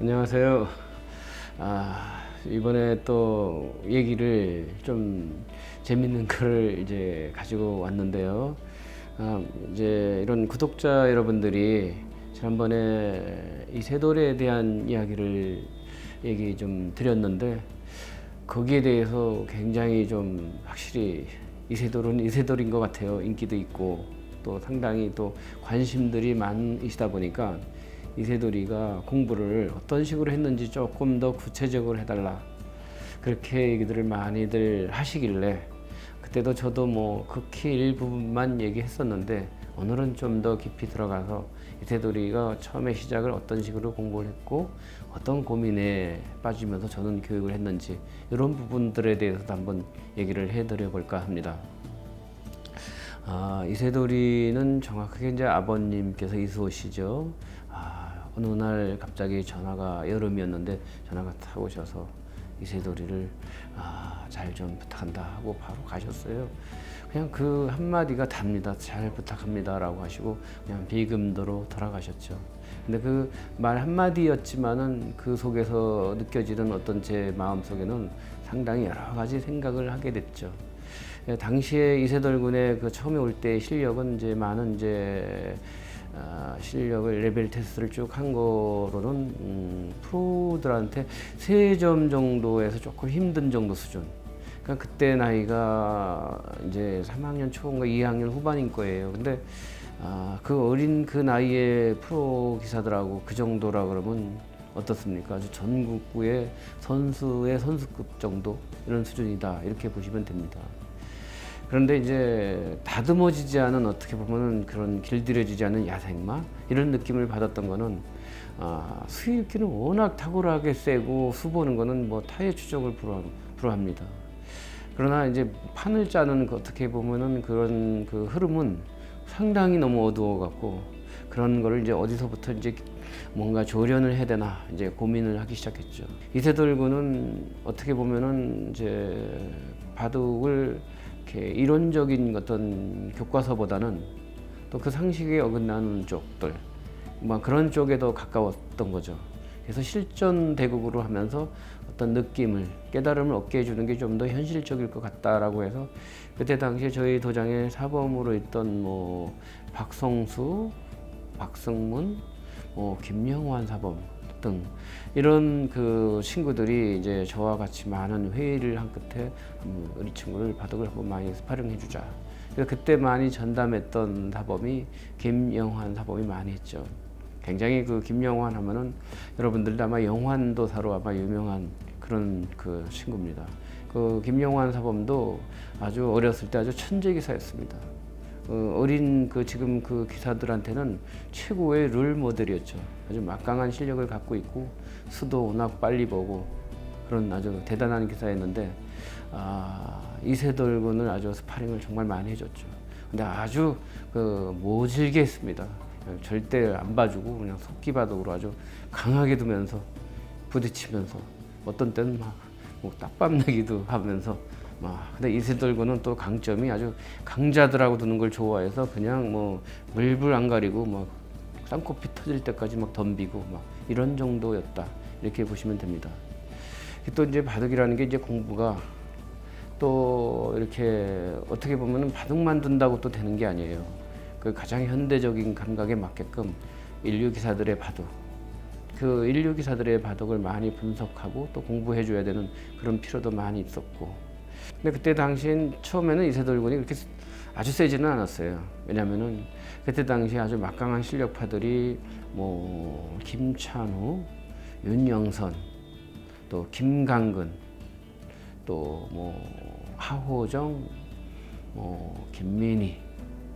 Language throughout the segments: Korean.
안녕하세요. 이번에 또 얘기를 좀 재밌는 거를 이제 가지고 왔는데요. 이제 이런 구독자 여러분들이 지난번에 이세돌에 대한 얘기 좀 드렸는데 거기에 대해서 굉장히 좀 확실히 이세돌은 이세돌인 것 같아요. 인기도 있고 또 상당히 또 관심들이 많으시다 보니까 이세돌이가 공부를 어떤 식으로 했는지 조금 더 구체적으로 해달라 그렇게 얘기들을 많이들 하시길래 그때도 저도 뭐 극히 일부분만 얘기했었는데 오늘은 좀 더 깊이 들어가서 이세돌이가 처음에 시작을 어떤 식으로 공부를 했고 어떤 고민에 빠지면서 저는 교육을 했는지 이런 부분들에 대해서도 한번 얘기를 해드려 볼까 합니다. 이세돌이는 정확하게 이제 아버님께서 이수호시죠. 어느 날 갑자기 전화가 여름이었는데 전화가 탁 오셔서 이세돌이를 잘 좀 부탁한다 하고 바로 가셨어요. 그냥 그 한마디가 답니다. 잘 부탁합니다라고 하시고 그냥 비금도로 돌아가셨죠. 근데 그 말 한마디였지만은 그 속에서 느껴지는 어떤 제 마음 속에는 상당히 여러 가지 생각을 하게 됐죠. 당시에 이세돌 군의 그 처음에 올 때 실력은 이제 많은 실력을 레벨 테스트를 쭉 한 거로는 프로들한테 3점 정도에서 조금 힘든 정도 수준. 그러니까 그때 나이가 이제 3학년 초인가 2학년 후반인 거예요. 근데 그 어린 그 나이에 프로 기사들하고 그 정도라 그러면 어떻습니까? 아주 전국구의 선수의 선수급 정도 이런 수준이다 이렇게 보시면 됩니다. 그런데 이제 다듬어지지 않은 어떻게 보면은 그런 길들여지지 않은 야생마 이런 느낌을 받았던 거는 수입기는 워낙 탁월하게 세고 수보는 거는 뭐 타의 추적을 불허합니다. 그러나 이제 판을 짜는 그 어떻게 보면은 그런 그 흐름은 상당히 너무 어두워 갖고 그런 거를 이제 어디서부터 이제 뭔가 조련을 해야 되나 이제 고민을 하기 시작했죠. 이세돌 군은 어떻게 보면은 이제 바둑을 이렇게 이론적인 어떤 교과서보다는 또 그 상식에 어긋나는 쪽들 뭐 그런 쪽에 더 가까웠던 거죠. 그래서 실전 대국으로 하면서 어떤 느낌을 깨달음을 얻게 해주는 게 좀 더 현실적일 것 같다라고 해서 그때 당시에 저희 도장에 사범으로 있던 뭐 박성수, 박승문, 김영환 사범 등 이런 그 친구들이 이제 저와 같이 많은 회의를 한 끝에 우리 친구를 바둑을 한번 많이 스파링해 주자. 그래서 그때 많이 전담했던 사범이 김영환 사범이 많이 했죠. 굉장히 그 김영환 하면은 여러분들도 아마 영환도사로 아마 유명한 그런 그 친구입니다. 그 김영환 사범도 아주 어렸을 때 아주 천재 기사였습니다. 어린 그 지금 그 기사들한테는 최고의 롤 모델이었죠. 아주 막강한 실력을 갖고 있고 수도 워낙 빨리 보고 그런 아주 대단한 기사였는데 이세돌 군을 아주 스파링을 정말 많이 해줬죠. 근데 아주 그 모질게 했습니다. 절대 안 봐주고 그냥 속기바둑으로 아주 강하게 두면서 부딪히면서 어떤 때는 뭐 딱밤 내기도 하면서 근데 이세돌 군은 또 강점이 아주 강자들하고 두는 걸 좋아해서 그냥 뭐 물불 안 가리고 막 쌍코피 터질 때까지 막 덤비고 막 이런 정도였다 이렇게 보시면 됩니다. 또 이제 바둑이라는 게 이제 공부가 또 이렇게 어떻게 보면은 바둑만 둔다고 또 되는 게 아니에요. 그 가장 현대적인 감각에 맞게끔 인류 기사들의 바둑, 그 인류 기사들의 바둑을 많이 분석하고 또 공부해 줘야 되는 그런 필요도 많이 있었고. 근데 그때 당시엔 처음에는 이세돌 군이 그렇게 아주 세지는 않았어요. 왜냐면은 그때 당시 아주 막강한 실력파들이 뭐 김찬우, 윤영선, 또 김강근, 또 뭐 하호정, 뭐 김민희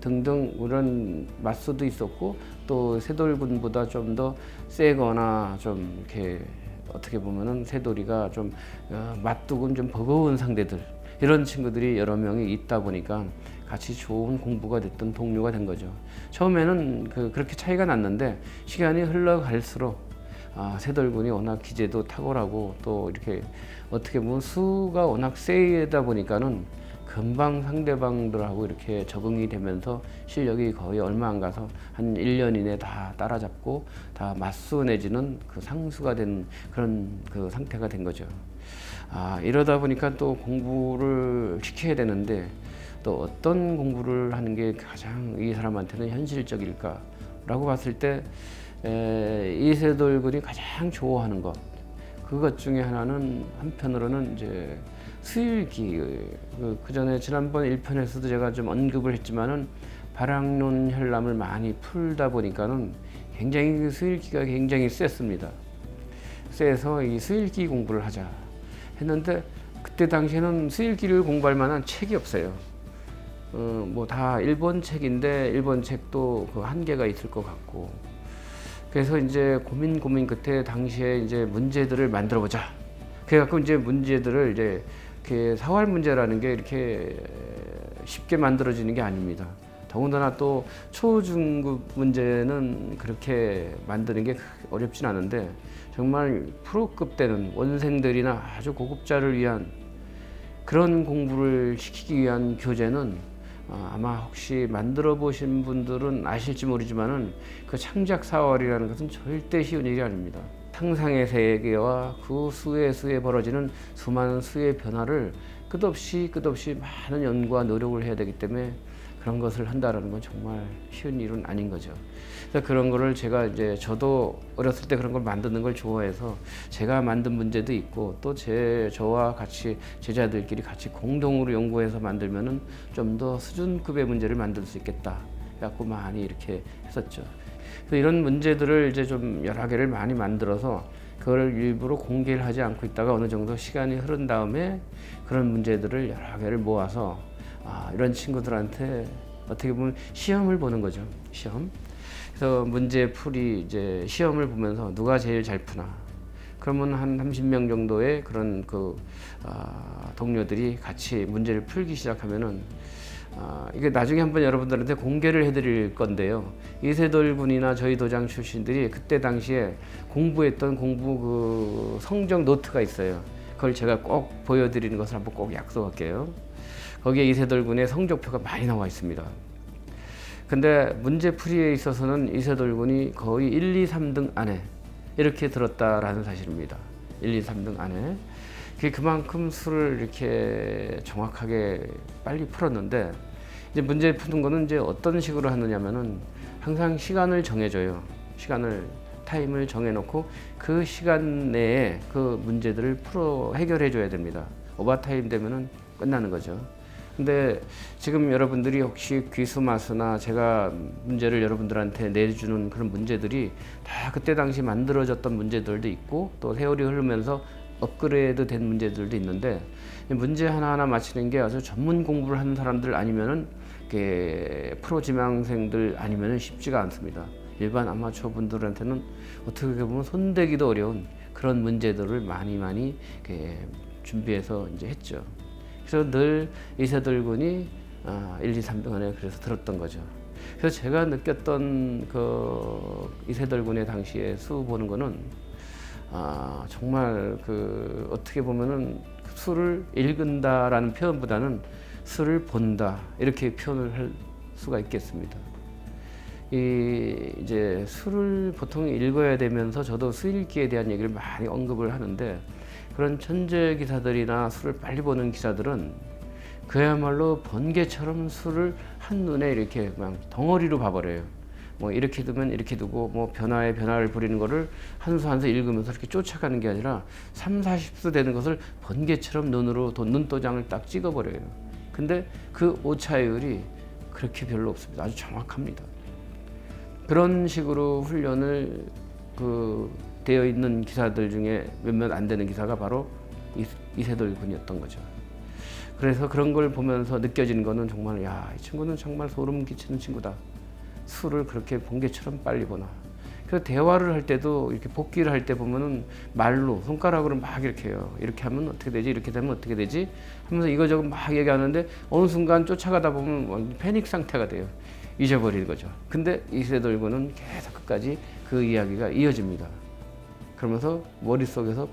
등등 그런 맞수도 있었고 또 세돌 군보다 좀 더 세거나 좀 이렇게 어떻게 보면은 세돌이가 좀 맞두고는 좀 버거운 상대들 이런 친구들이 여러 명이 있다 보니까 같이 좋은 공부가 됐던 동료가 된 거죠. 처음에는 그렇게 차이가 났는데 시간이 흘러갈수록 세돌 군이 워낙 기재도 탁월하고 또 이렇게 어떻게 보면 수가 워낙 세다 보니까는 금방 상대방들하고 이렇게 적응이 되면서 실력이 거의 얼마 안 가서 한 1년 이내 다 따라잡고 다 맞수 내지는 그 상수가 된 그런 그 상태가 된 거죠. 이러다 보니까 또 공부를 시켜야 되는데 또 어떤 공부를 하는 게 가장 이 사람한테는 현실적일까라고 봤을 때 이세돌군이 가장 좋아하는 것, 그것 중에 하나는 한편으로는 이제 수일기. 그 전에 지난번 1편에서도 제가 좀 언급을 했지만은 발악론 혈람을 많이 풀다 보니까는 굉장히 수일기가 굉장히 셌습니다. 세서 이 수일기 공부를 하자 했는데 그때 당시에는 수일기를 공부할 만한 책이 없어요. 뭐 다 일본 책인데 일본 책도 그 한계가 있을 것 같고, 그래서 이제 고민 끝에 당시에 이제 문제들을 만들어 보자. 그래갖고 이제 문제들을 이제 이렇게 사활 문제라는 게 이렇게 쉽게 만들어지는 게 아닙니다. 더군다나 또 초중급 문제는 그렇게 만드는 게 어렵진 않은데 정말 프로급 되는 원생들이나 아주 고급자를 위한 그런 공부를 시키기 위한 교재는 아마 혹시 만들어 보신 분들은 아실지 모르지만은 그 창작 사활이라는 것은 절대 쉬운 일이 아닙니다. 상상의 세계와 그 수에 벌어지는 수많은 수의 변화를 끝없이 많은 연구와 노력을 해야 되기 때문에 그런 것을 한다라는 건 정말 쉬운 일은 아닌 거죠. 그래서 그런 거를 제가 이제 저도 어렸을 때 그런 걸 만드는 걸 좋아해서 제가 만든 문제도 있고 또 저와 같이 제자들끼리 같이 공동으로 연구해서 만들면은 좀 더 수준급의 문제를 만들 수 있겠다. 갖고 많이 이렇게 했었죠. 그래서 이런 문제들을 이제 좀 여러 개를 많이 만들어서 그걸 일부러 공개를 하지 않고 있다가 어느 정도 시간이 흐른 다음에 그런 문제들을 여러 개를 모아서 이런 친구들한테 어떻게 보면 시험을 보는 거죠. 시험. 그래서 문제 풀이 이제 시험을 보면서 누가 제일 잘 푸나. 그러면 한 30명 정도의 그런 동료들이 같이 문제를 풀기 시작하면은 이게 나중에 한번 여러분들한테 공개를 해드릴 건데요. 이세돌 군이나 저희 도장 출신들이 그때 당시에 공부했던 그 성적 노트가 있어요. 그걸 제가 꼭 보여드리는 것을 한번 꼭 약속할게요. 거기에 이세돌 군의 성적표가 많이 나와 있습니다. 근데 문제풀이에 있어서는 이세돌 군이 거의 1, 2, 3등 안에 이렇게 들었다라는 사실입니다. 1, 2, 3등 안에. 그게 그만큼 수를 이렇게 정확하게 빨리 풀었는데, 이제 문제 푸는 거는 이제 어떤 식으로 하느냐면은 항상 시간을 정해줘요. 타임을 정해놓고 그 시간 내에 그 문제들을 해결해 줘야 됩니다. 오버타임 되면은 끝나는 거죠. 근데 지금 여러분들이 혹시 귀수마수나 제가 문제를 여러분들한테 내주는 그런 문제들이 다 그때 당시 만들어졌던 문제들도 있고 또 세월이 흐르면서 업그레이드 된 문제들도 있는데, 문제 하나하나 맞히는 게 아주 전문 공부를 하는 사람들 아니면은 프로 지망생들 아니면은 쉽지가 않습니다. 일반 아마추어 분들한테는 어떻게 보면 손대기도 어려운 그런 문제들을 많이 준비해서 이제 했죠. 그래서 늘 이세돌 군이 1, 2, 3등 안에 그래서 들었던 거죠. 그래서 제가 느꼈던 그 이세돌 군의 당시에 수 보는 거는 정말 어떻게 보면은 수를 읽는다라는 표현보다는 수를 본다 이렇게 표현을 할 수가 있겠습니다. 이제 수를 보통 읽어야 되면서 저도 수읽기에 대한 얘기를 많이 언급을 하는데, 그런 천재 기사들이나 수를 빨리 보는 기사들은 그야말로 번개처럼 수를 한눈에 이렇게 그냥 덩어리로 봐버려요. 뭐 이렇게 두면 이렇게 두고 뭐 변화를 부리는 거를 한 수 한 수 읽으면서 이렇게 쫓아가는 게 아니라 3, 40수 되는 것을 번개처럼 눈도장을 딱 찍어버려요. 근데 그 오차율이 그렇게 별로 없습니다. 아주 정확합니다. 그런 식으로 훈련을 되어 있는 기사들 중에 몇몇 안 되는 기사가 바로 이세돌 군이었던 거죠. 그래서 그런 걸 보면서 느껴지는 거는 정말 이 친구는 정말 소름 끼치는 친구다. 수를 그렇게 번개처럼 빨리 보나. 그래서 대화를 할 때도 이렇게 복기를 할 때 보면은 말로 손가락으로 막 이렇게 해요. 이렇게 하면 어떻게 되지? 이렇게 되면 어떻게 되지? 하면서 이거저거 막 얘기하는데 어느 순간 쫓아가다 보면 패닉 상태가 돼요. 잊어버리는 거죠. 근데 이세돌 군은 계속 끝까지 그 이야기가 이어집니다. 그러면서 머릿속에서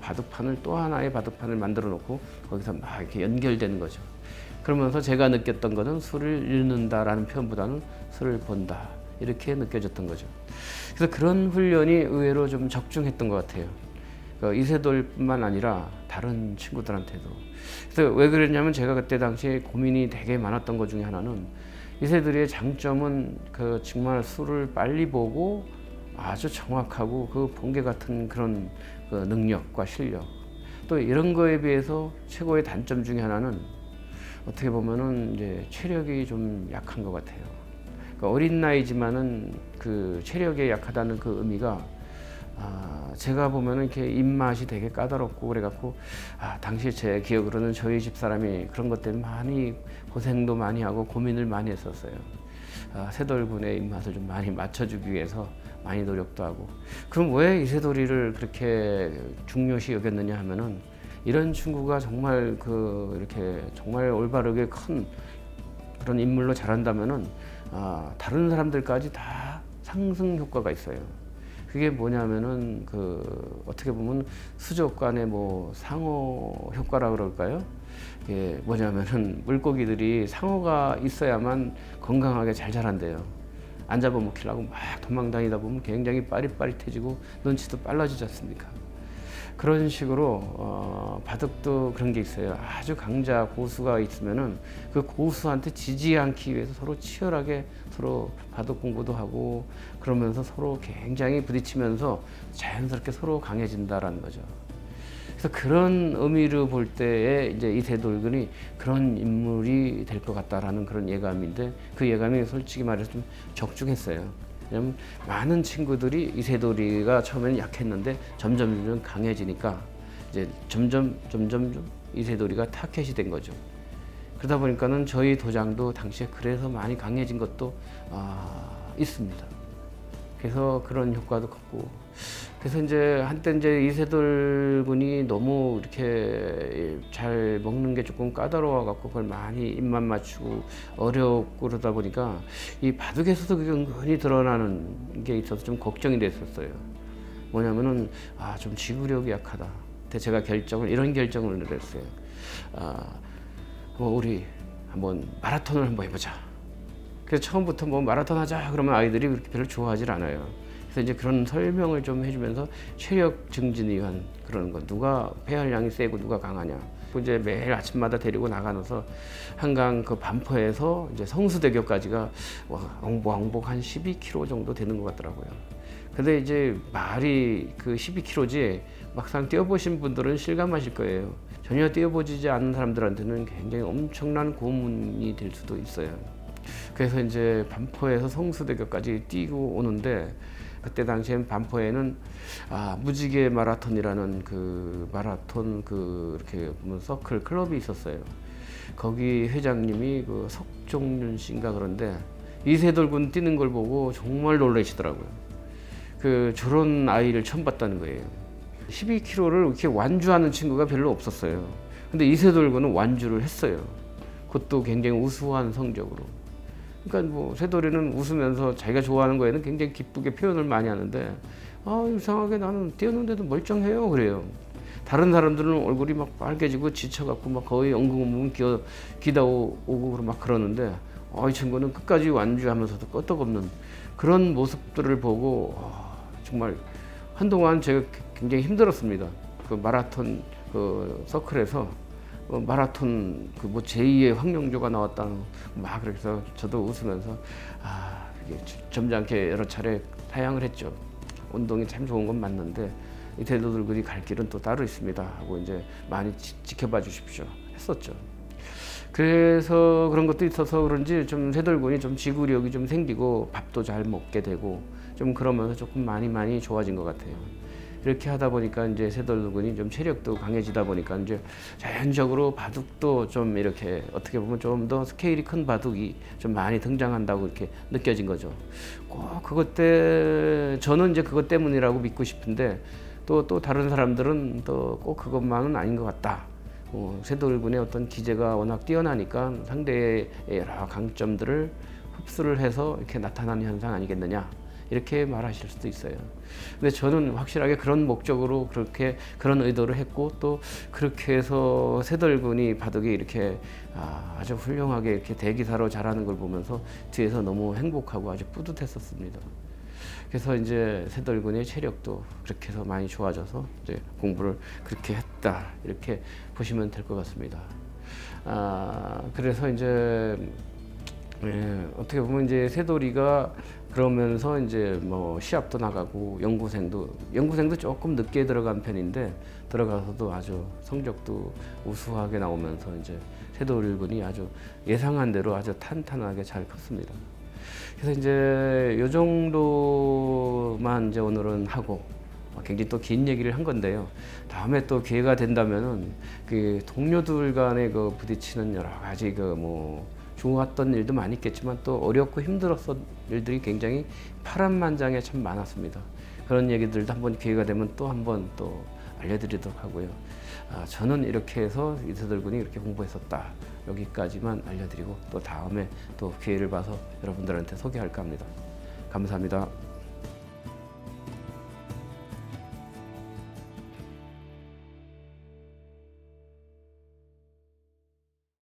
또 하나의 바둑판을 만들어 놓고 거기서 막 이렇게 연결되는 거죠. 그러면서 제가 느꼈던 것은 술을 읽는다라는 표현보다는 술을 본다 이렇게 느껴졌던 거죠. 그래서 그런 훈련이 의외로 좀 적중했던 것 같아요. 이세돌뿐만 아니라 다른 친구들한테도. 그래서 왜 그랬냐면 제가 그때 당시에 고민이 되게 많았던 것 중에 하나는 이세돌의 장점은 정말 술을 빨리 보고 아주 정확하고 번개 같은 그런 능력과 실력. 또 이런 거에 비해서 최고의 단점 중에 하나는 어떻게 보면은 이제 체력이 좀 약한 것 같아요. 어린 나이지만은 체력이 약하다는 의미가 제가 보면은 이렇게 입맛이 되게 까다롭고 그래갖고 당시 제 기억으로는 저희 집 사람이 그런 것 때문에 많이 고생도 많이 하고 고민을 많이 했었어요. 세돌군의 입맛을 좀 많이 맞춰주기 위해서 많이 노력도 하고. 그럼 왜 이세돌이를 그렇게 중요시 여겼느냐 하면은 이런 친구가 정말 이렇게 정말 올바르게 큰 그런 인물로 자란다면은 다른 사람들까지 다 상승 효과가 있어요. 그게 뭐냐면은 어떻게 보면 수족 간의 상어 효과라 그럴까요? 이게 뭐냐면은 물고기들이 상어가 있어야만 건강하게 잘 자란대요. 안 잡아먹히려고 막 도망다니다 보면 굉장히 빠릿빠릿해지고 눈치도 빨라지지 않습니까? 그런 식으로 바둑도 그런 게 있어요. 아주 강자 고수가 있으면은 그 고수한테 지지 않기 위해서 서로 치열하게 서로 바둑 공부도 하고 그러면서 서로 굉장히 부딪히면서 자연스럽게 서로 강해진다라는 거죠. 그래서 그런 의미로 볼 때에 이제 이세돌군이 그런 인물이 될 것 같다라는 그런 예감인데 그 예감이 솔직히 말해서 좀 적중했어요. 왜냐면 많은 친구들이 이세돌이가 처음에는 약했는데 점점 강해지니까 이제 점점 이세돌이가 타켓이 된 거죠. 그러다 보니까는 저희 도장도 당시에 그래서 많이 강해진 것도 있습니다. 그래서 그런 효과도 컸고, 그래서 이제 한때 이제 이세돌 군이 너무 이렇게 잘 먹는 게 조금 까다로워 갖고 그걸 많이 입맛 맞추고 어렵고 그러다 보니까 이 바둑에서도 그게 은근히 드러나는 게 있어서 좀 걱정이 됐었어요. 뭐냐면은 좀 지구력이 약하다. 근데 제가 이런 결정을 내렸어요. 우리 한번 마라톤을 한번 해보자. 그래서 처음부터 마라톤 하자 그러면 아이들이 그렇게 별로 좋아하질 않아요. 그래서 이제 그런 설명을 좀 해주면서 체력 증진을 위한 그런 거, 누가 폐활량이 세고 누가 강하냐. 이제 매일 아침마다 데리고 나가서 한강 반포에서 이제 성수대교까지가 왕복 한 12km 정도 되는 것 같더라고요. 근데 이제 말이 12km지 막상 뛰어보신 분들은 실감하실 거예요. 전혀 뛰어보지 않은 사람들한테는 굉장히 엄청난 고문이 될 수도 있어요. 그래서 이제 반포에서 성수대교까지 뛰고 오는데 그때 당시엔 반포에는 무지개 마라톤이라는 마라톤 이렇게 보면 서클 클럽이 있었어요. 거기 회장님이 석종윤 씨인가 그런데 이세돌군 뛰는 걸 보고 정말 놀라시더라고요. 저런 아이를 처음 봤다는 거예요. 12km를 이렇게 완주하는 친구가 별로 없었어요. 근데 이세돌군은 완주를 했어요. 그것도 굉장히 우수한 성적으로. 그러니까 세돌이는 웃으면서 자기가 좋아하는 거에는 굉장히 기쁘게 표현을 많이 하는데 이상하게 나는 뛰었는데도 멀쩡해요 그래요. 다른 사람들은 얼굴이 막 빨개지고 지쳐갖고 막 거의 엉금엉금 기다오고 막 그러는데 이 친구는 끝까지 완주하면서도 끄떡없는 그런 모습들을 보고 정말 한동안 제가 굉장히 힘들었습니다. 마라톤 서클에서 마라톤 제2의 황영조가 나왔다는 막 그래서 저도 웃으면서 이게 점잖게 여러 차례 타양을 했죠. 운동이 참 좋은 건 맞는데 이세돌군이 갈 길은 또 따로 있습니다 하고 이제 많이 지켜봐 주십시오 했었죠. 그래서 그런 것도 있어서 그런지 좀 세돌군이 좀 지구력이 좀 생기고 밥도 잘 먹게 되고 좀 그러면서 조금 많이 좋아진 것 같아요. 이렇게 하다 보니까 이제 세돌군이 좀 체력도 강해지다 보니까 이제 자연적으로 바둑도 좀 이렇게 어떻게 보면 좀 더 스케일이 큰 바둑이 좀 많이 등장한다고 이렇게 느껴진 거죠. 저는 이제 그것 때문이라고 믿고 싶은데 또 다른 사람들은 또 꼭 그것만은 아닌 것 같다. 세돌군의 어떤 기재가 워낙 뛰어나니까 상대의 여러 강점들을 흡수를 해서 이렇게 나타나는 현상 아니겠느냐. 이렇게 말하실 수도 있어요. 근데 저는 확실하게 그런 목적으로 그렇게 그런 의도를 했고 또 그렇게 해서 새돌군이 바둑이 이렇게 아주 훌륭하게 이렇게 대기사로 자라는 걸 보면서 뒤에서 너무 행복하고 아주 뿌듯했었습니다. 그래서 이제 새돌군의 체력도 그렇게 해서 많이 좋아져서 이제 공부를 그렇게 했다 이렇게 보시면 될 것 같습니다. 그래서 이제 어떻게 보면 이제 새돌이가 그러면서 이제 뭐 시합도 나가고 연구생도 조금 늦게 들어간 편인데 들어가서도 아주 성적도 우수하게 나오면서 이제 새돌군이 아주 예상한 대로 아주 탄탄하게 잘 컸습니다. 그래서 이제 요 정도만 이제 오늘은 하고 굉장히 또 긴 얘기를 한 건데요. 다음에 또 기회가 된다면은 그 동료들 간에 그 부딪히는 여러 가지 그 뭐 좋았던 일도 많이 있겠지만 또 어렵고 힘들었던 일들이 굉장히 파란만장에 참 많았습니다. 그런 얘기들도 한번 기회가 되면 또 한번 또 알려드리도록 하고요. 저는 이렇게 해서 이세돌군이 이렇게 공부했었다. 여기까지만 알려드리고 또 다음에 또 기회를 봐서 여러분들한테 소개할까 합니다. 감사합니다.